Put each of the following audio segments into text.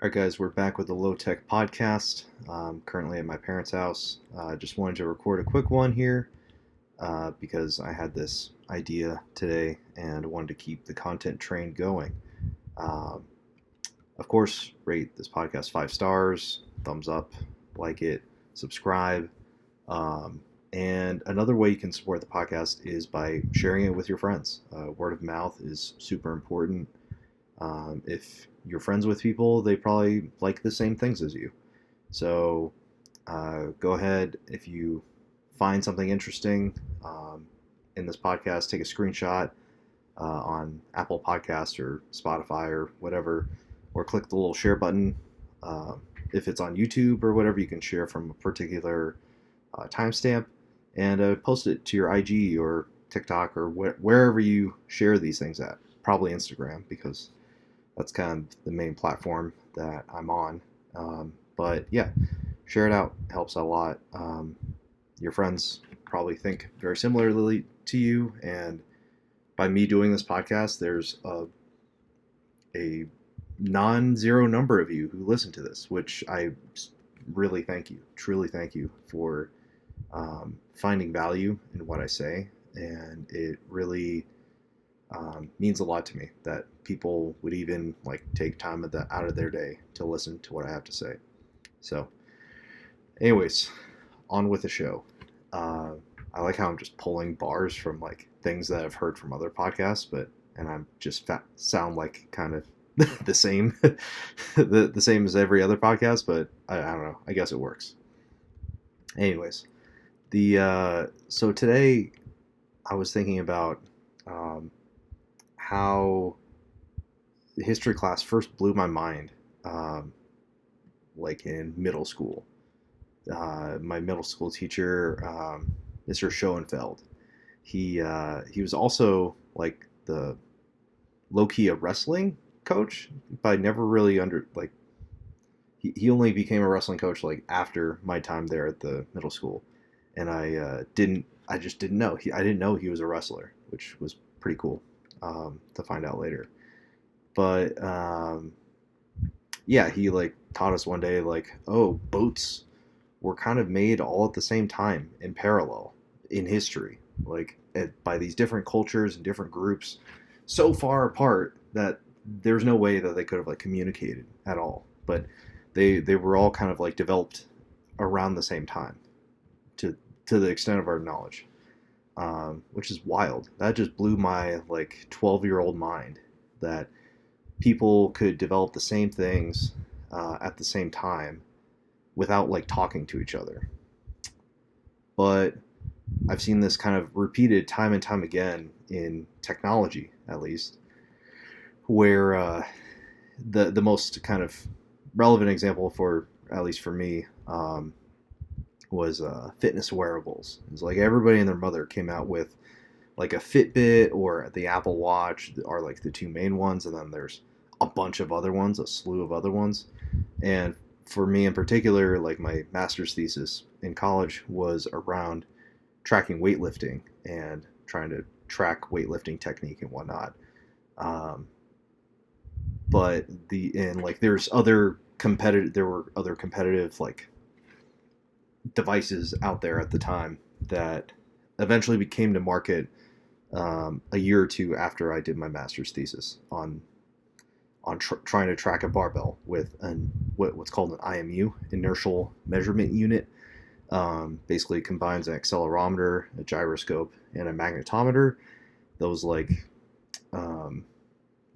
All right, guys, we're back with the Low Tech Podcast. Currently at my parents' house. Just wanted to record a quick one here because I had this idea today and wanted to keep the content train going. Um, of course, rate this podcast 5 stars, thumbs up, like it, subscribe. Um, and another way you can support the podcast is by sharing it with your friends. Word of mouth is super important. If you're friends with people, they probably like the same things as you. So go ahead, if you find something interesting in this podcast, take a screenshot on Apple Podcasts or Spotify or whatever, or click the little share button. Uh, if it's on YouTube or whatever, you can share from a particular timestamp and post it to your IG or TikTok or wherever you share these things at. Probably Instagram because that's kind of the main platform that I'm on. But yeah, share it out. It helps a lot. Your friends probably think very similarly to you. And by me doing this podcast, there's a non-zero number of you who listen to this, which I really thank you, truly thank you for finding value in what I say. And it really means a lot to me that people would even like take time out of their day to listen to what I have to say. So, anyways, on with the show. I like how I'm just pulling bars from like things that I've heard from other podcasts, but and I'm just sound like kind of the same, the same as every other podcast, but I don't know. I guess it works. Anyways, the so today I was thinking about how the history class first blew my mind, like in middle school. My middle school teacher, Mr. Schoenfeld, he was also like the low key a wrestling coach, but I never really like he only became a wrestling coach like after my time there at the middle school, and I just didn't know I didn't know he was a wrestler, which was pretty cool to find out later. But yeah, he like taught us one day like, oh, boats were kind of made all at the same time in parallel in history, like by these different cultures and different groups, so far apart that there's no way that they could have like communicated at all. But they were all kind of like developed around the same time to to the extent of our knowledge, which is wild. That just blew my like 12-year-old mind that people could develop the same things at the same time without like talking to each other. But I've seen this kind of repeated time and time again in technology, at least, where the most kind of relevant example for at least for me was fitness wearables. It's like everybody and their mother came out with like a Fitbit or the Apple Watch are like the two main ones, and then there's a bunch of other ones, a slew of other ones. And for me in particular, like my master's thesis in college was around tracking weightlifting and trying to track weightlifting technique and whatnot. Um, but like there were other competitive like devices out there at the time that eventually became to market a year or two after I did my master's thesis on trying to track a barbell with what's called an IMU, inertial measurement unit. Basically combines an accelerometer, a gyroscope, and a magnetometer. Those like the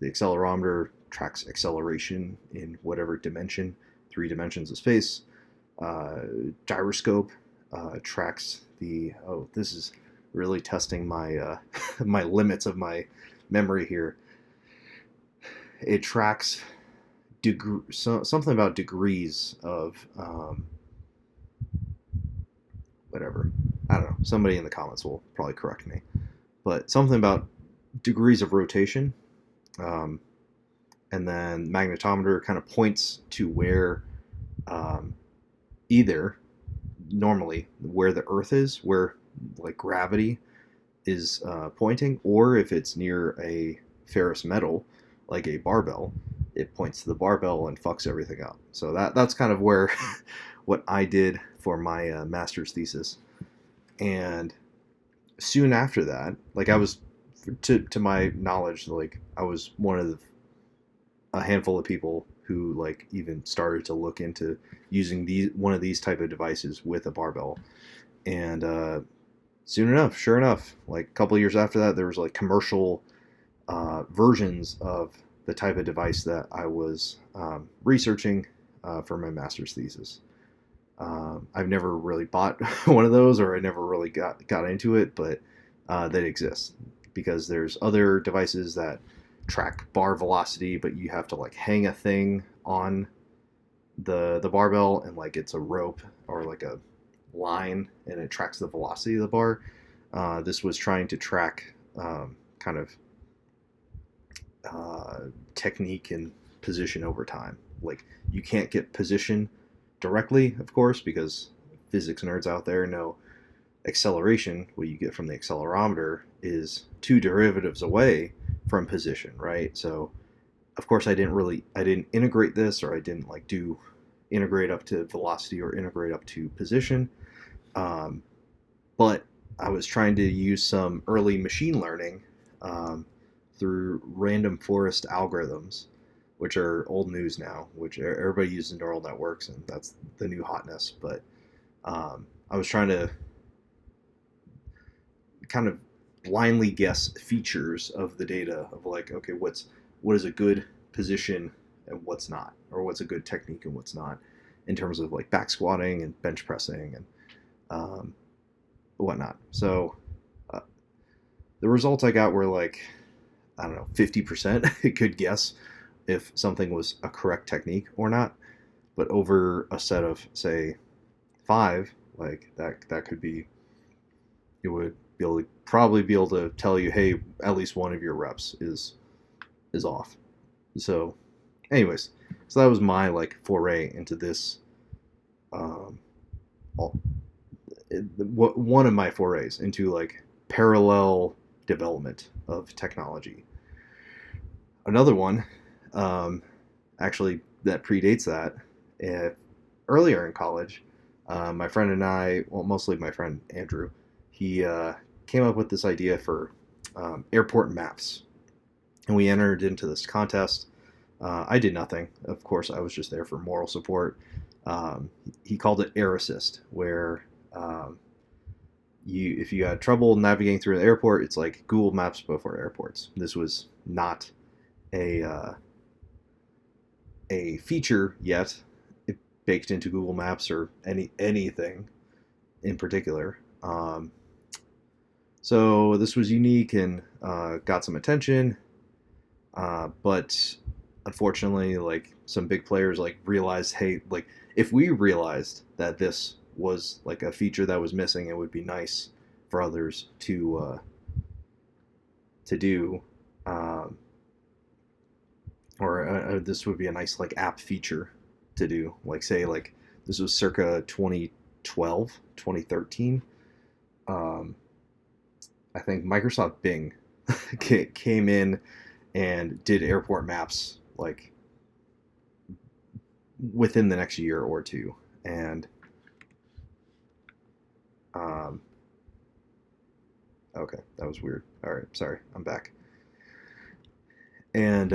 accelerometer tracks acceleration in whatever dimension, 3 dimensions of space. Gyroscope tracks the this is really testing my my limits of my memory here. It tracks something about degrees of whatever. I don't know. Somebody in the comments will probably correct me, but something about degrees of rotation. Um, and then magnetometer kind of points to where um, either normally where the Earth is, where like gravity is pointing, or if it's near a ferrous metal like a barbell, it points to the barbell and fucks everything up. So that's kind of where what I did for my master's thesis. And soon after that, like I was, to my knowledge, like I was one of a handful of people who like even started to look into using one of these type of devices with a barbell. And soon enough, sure enough, like a couple of years after that, there was like commercial versions of the type of device that I was researching for my master's thesis. I've never really bought one of those, or I never really got into it, but they exist because there's other devices that track bar velocity, but you have to like hang a thing on the barbell, and like it's a rope or like a line, and it tracks the velocity of the bar. This was trying to track kind of technique and position over time. Like you can't get position directly, of course, because physics nerds out there know acceleration, what you get from the accelerometer, is two derivatives away from position, right? So of course I didn't integrate this, or I didn't like do integrate up to velocity or integrate up to position. But I was trying to use some early machine learning through random forest algorithms, which are old news now, which everybody uses neural networks, and that's the new hotness. But I was trying to kind of blindly guess features of the data of like, okay, what is a good position and what's not, or what's a good technique and what's not, in terms of like back squatting and bench pressing and whatnot. So the results I got were like, I don't know, 50% could guess if something was a correct technique or not. But over a set of, say, 5, like that could be, it would probably be able to tell you, hey, at least one of your reps is off. So, anyways, so that was my like foray into this. One of my forays into like parallel development of technology. Another one, actually, that predates that. Earlier in college, my friend and I, well, mostly my friend Andrew, he came up with this idea for airport maps, and we entered into this contest. I did nothing, of course. I was just there for moral support. He called it Air Assist, where if you had trouble navigating through the airport, it's like Google Maps before airports. This was not a feature yet baked into Google Maps or anything in particular. So this was unique and got some attention, but unfortunately, like some big players like realized, hey, like if we realized that this was like a feature that was missing, it would be nice for others to do. Or this would be a nice like app feature to do, like say like this was circa 2012 2013. I think Microsoft Bing came in and did airport maps like within the next year or two. And okay, that was weird. All right, sorry, I'm back. And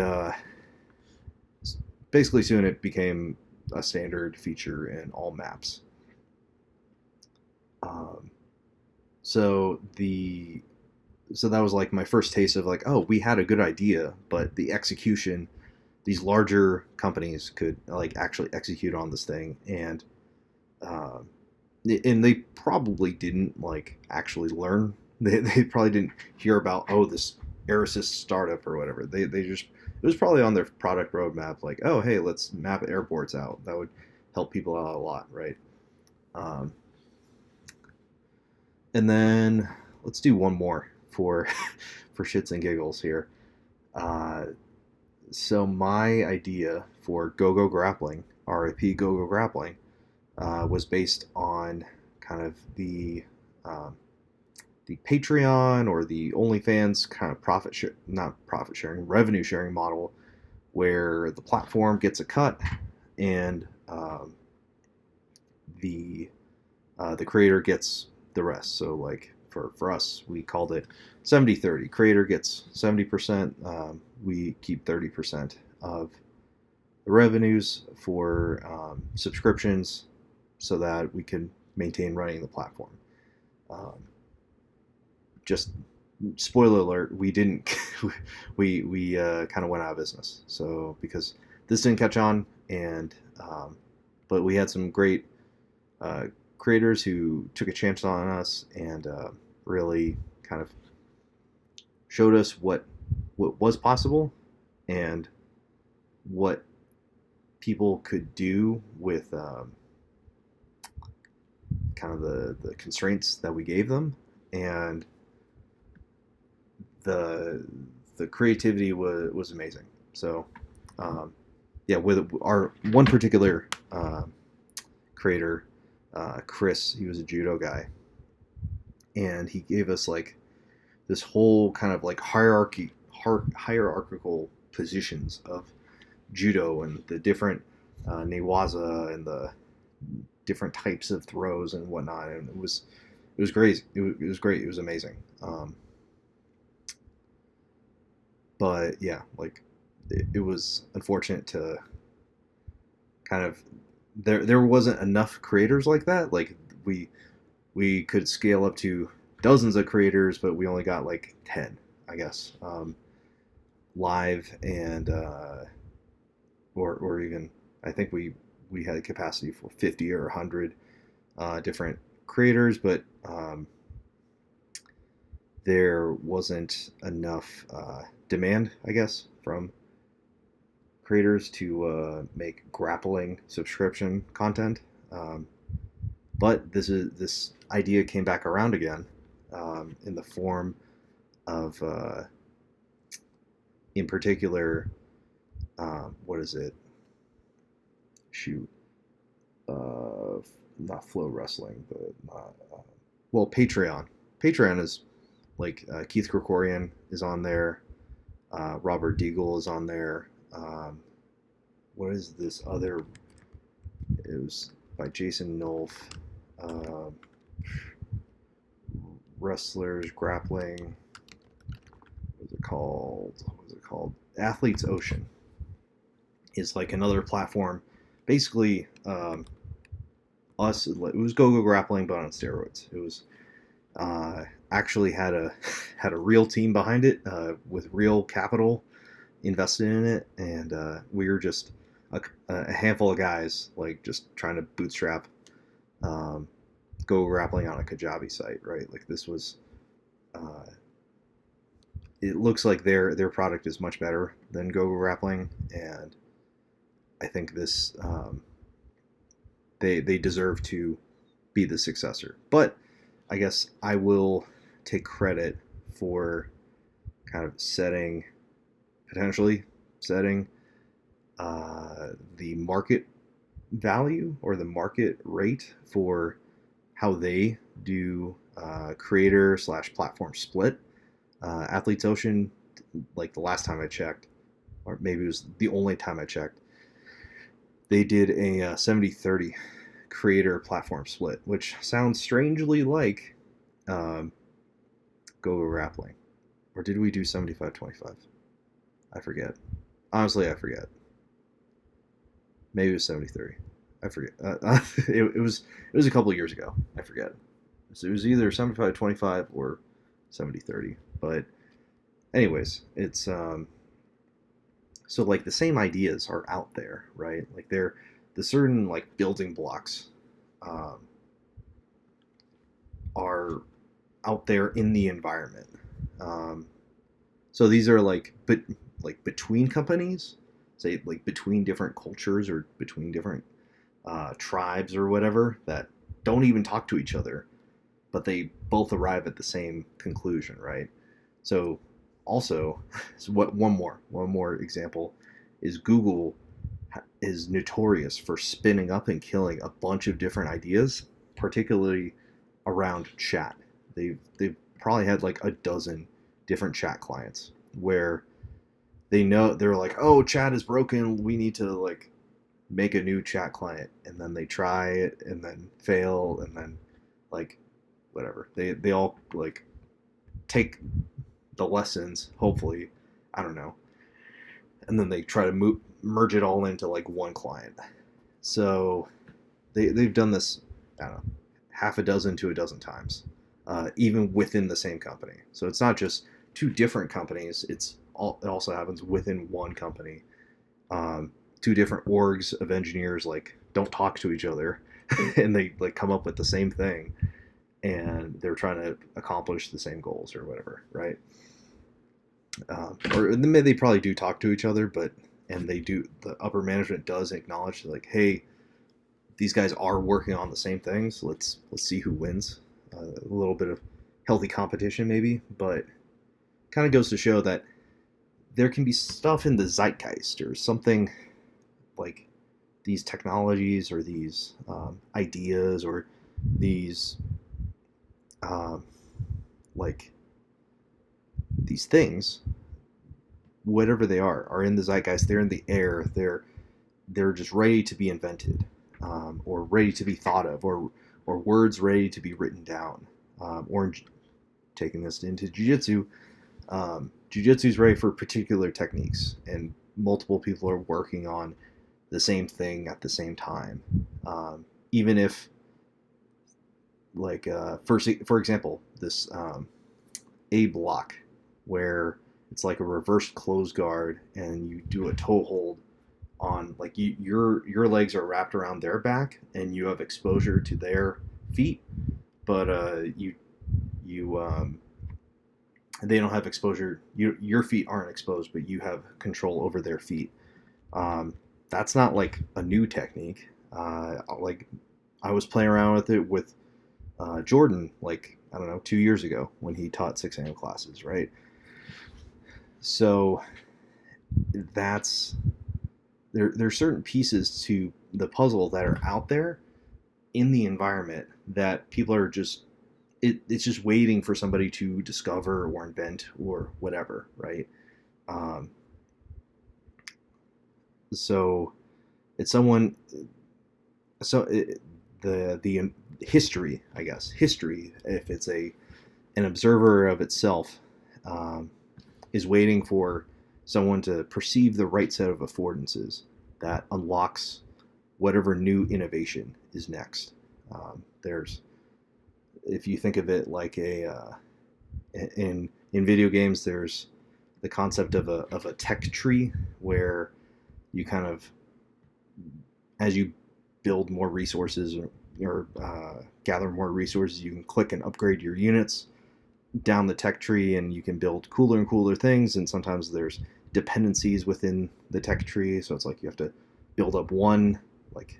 basically soon it became a standard feature in all maps. Um, so that was like my first taste of like, oh, we had a good idea, but the execution, these larger companies could like actually execute on this thing, and they probably didn't like actually learn. They probably didn't hear about, oh, this Air Assist startup or whatever. They just, it was probably on their product roadmap, like, oh, hey, let's map airports out. That would help people out a lot, right? Um, and then let's do one more for for shits and giggles here. Uh, so my idea for Go Grappling, RIP Go Grappling, was based on kind of the Patreon or the OnlyFans kind of not profit sharing, revenue sharing model, where the platform gets a cut and the creator gets the rest. So like for us, we called it 70-30. Creator gets 70%, we keep 30% of the revenues for subscriptions so that we can maintain running the platform. Just spoiler alert, we didn't we kind of went out of business, so because this didn't catch on, and but we had some great creators who took a chance on us and really kind of showed us what was possible and what people could do with kind of the constraints that we gave them, and the creativity was amazing. So yeah, with our one particular creator, Chris, he was a judo guy, and he gave us like this whole kind of like hierarchical positions of judo and the different newaza and the different types of throws and whatnot, and it was great. It was great. It was amazing. But yeah, like it was unfortunate to kind of there wasn't enough creators like that. Like we could scale up to dozens of creators, but we only got like 10, I guess, live, and or even I think we had a capacity for 50 or 100 different creators, but there wasn't enough demand, I guess, from creators to make grappling subscription content. But this idea came back around again in the form of, in particular, what is it? Shoot, not Flow Wrestling, but well, Patreon. Patreon is like Keith Krikorian is on there. Robert Deagle is on there. What is this other? It was by Jason Nolf. Wrestlers Grappling. What is it called? Athletes Ocean is like another platform. Basically, us. It was Go Grappling, but on steroids. It was actually had a real team behind it with real capital invested in it, and we were just a handful of guys like just trying to bootstrap Go Grappling on a Kajabi site, right? Like this was it looks like their product is much better than Go Grappling, and I think this they deserve to be the successor. But I guess I will take credit for kind of potentially setting the market value or the market rate for how they do creator / platform split. Athletes Ocean, like the last time I checked, or maybe it was the only time I checked, they did a 70-30 creator platform split, which sounds strangely like Go Grappling. Or did we do 75-25? I forget. Honestly, I forget. Maybe it was 70-30. I forget. It was a couple of years ago. I forget. So it was either 75-25 or 70-30. But anyways, it's so like the same ideas are out there, right? Like they're the certain like building blocks are out there in the environment. So these are like between companies, say like between different cultures or between different tribes or whatever that don't even talk to each other, but they both arrive at the same conclusion, right? So also, so one more example is Google is notorious for spinning up and killing a bunch of different ideas, particularly around chat. They've probably had like a dozen different chat clients where they know, they're like, oh, chat is broken, we need to like make a new chat client, and then they try it and then fail, and then like whatever, they all like take the lessons, hopefully, I don't know, and then they try to merge it all into like one client. So they've done this, I don't know, half a dozen to a dozen times, even within the same company. So it's not just two different companies. It also happens within one company. Two different orgs of engineers like don't talk to each other, and they like come up with the same thing, and they're trying to accomplish the same goals or whatever, right? Or they probably do talk to each other, but and they do, the upper management does acknowledge like, hey, these guys are working on the same things. Let's see who wins. A little bit of healthy competition maybe, but kind of goes to show that there can be stuff in the zeitgeist or something, like these technologies or these ideas or these um, like these things, whatever they are in the zeitgeist. They're in the air. They're just ready to be invented, or ready to be thought of, or words ready to be written down, or taking this into jiu-jitsu. Jiu-jitsu is ready for particular techniques, and multiple people are working on the same thing at the same time. Even if, like, for example, this A block, where it's like a reversed close guard, and you do a toe hold on, like, your legs are wrapped around their back, and you have exposure to their feet, but you they don't have exposure. Your feet aren't exposed, but you have control over their feet. Um, that's not like a new technique. Like, I was playing around with it with Jordan, like, I don't know, 2 years ago when he taught 6 a.m. classes, right? So that's there's certain pieces to the puzzle that are out there in the environment that people are just, it's just waiting for somebody to discover or invent or whatever, right? Um, so it's someone, so it, the history, I guess, history, if it's an observer of itself, um, is waiting for someone to perceive the right set of affordances that unlocks whatever new innovation is next. There's, if you think of it like in video games, there's the concept of a tech tree, where you kind of, as you build more resources, or gather more resources, you can click and upgrade your units down the tech tree, and you can build cooler and cooler things. And sometimes there's dependencies within the tech tree, so it's like you have to build up one, like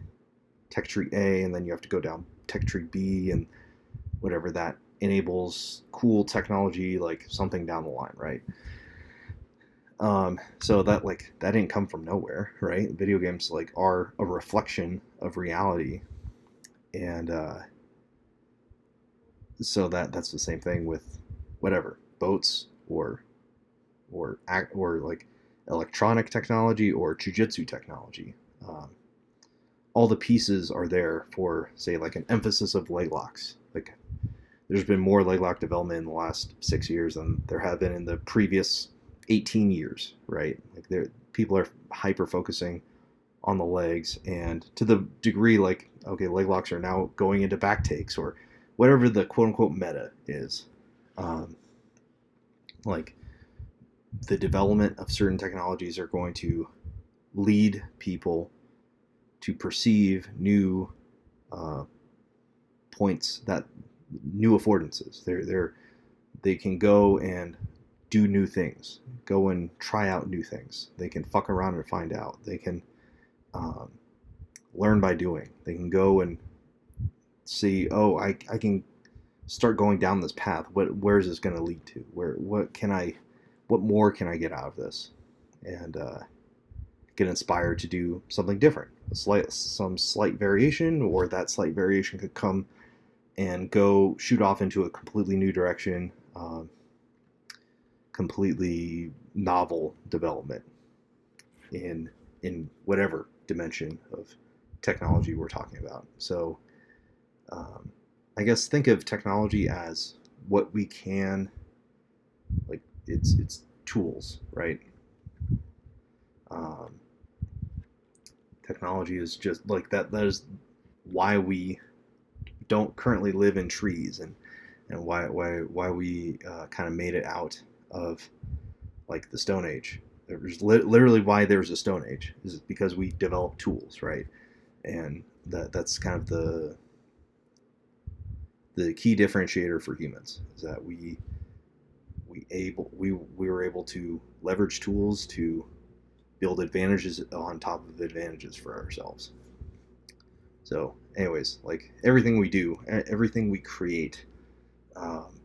tech tree A, and then you have to go down tech tree B, and whatever that enables cool technology, like something down the line, right? So that, like, that didn't come from nowhere, right? Video games like are a reflection of reality, and so that's the same thing with whatever boats, or like electronic technology or jiu-jitsu technology. All the pieces are there for, say, like an emphasis of leg locks. Like, there's been more leg lock development in the last 6 years than there have been in the previous 18 years, right? Like, people are hyper focusing on the legs, and to the degree, like, okay, leg locks are now going into back takes, or whatever the quote unquote meta is. Um, like, the development of certain technologies are going to lead people to perceive new uh, points, that new affordances. They can go and do new things, go and try out new things. They can fuck around and find out. They can um, learn by doing. They can go and see, oh, I can start going down this path. Where is this going to lead to? What more can I get out of this? And get inspired to do something different, some slight variation, or that slight variation could come and go shoot off into a completely new direction. completely novel development in whatever dimension of technology we're talking about. So I guess think of technology as what we can, like, it's tools, right? Um, Technology is just like that. That is why we don't currently live in trees, and why we kind of made it out of like the Stone Age. There's literally why there's a Stone Age is because we developed tools, right? And that's kind of the key differentiator for humans is that we were able to leverage tools to build advantages on top of advantages for ourselves. So, anyways, like everything we do, everything we create, um,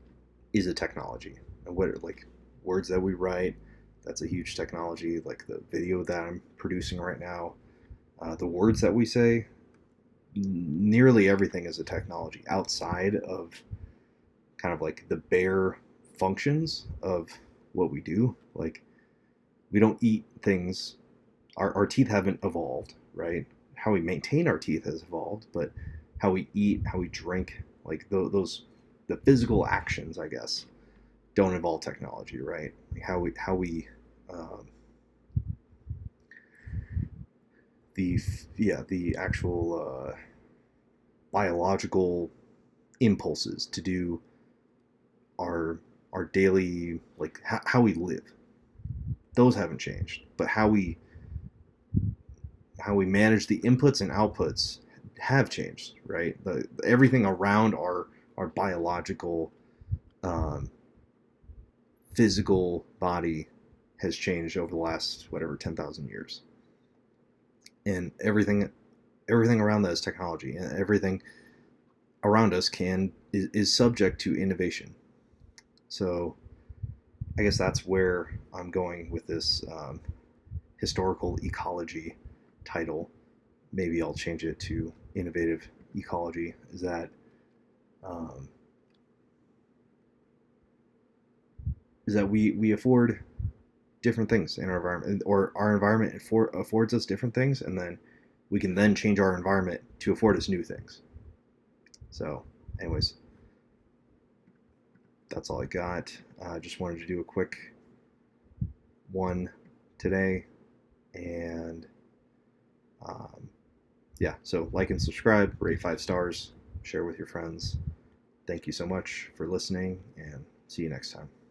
is a technology. And what like words that we write, that's a huge technology. Like the video that I'm producing right now, the words that we say, nearly everything is a technology outside of kind of like the bare functions of what we do. Like we don't eat things. Our teeth haven't evolved, right? How we maintain our teeth has evolved, but how we eat, how we drink, like those the physical actions, I guess, don't involve technology, right? Like how we um, the the actual biological impulses to do our our daily, like how we live, those haven't changed, but how we manage the inputs and outputs have changed, right? Everything around our biological, um, physical body has changed over the last whatever 10,000 years, and everything around that is technology, and everything around us is subject to innovation. So I guess that's where I'm going with this historical ecology title. Maybe I'll change it to innovative ecology. Is that um, we afford different things in our environment, or our environment affords us different things, and then we can then change our environment to afford us new things. So, anyways, that's all I got. I just wanted to do a quick one today, and um, yeah, so like and subscribe, rate 5 stars, share with your friends. Thank you so much for listening, and see you next time.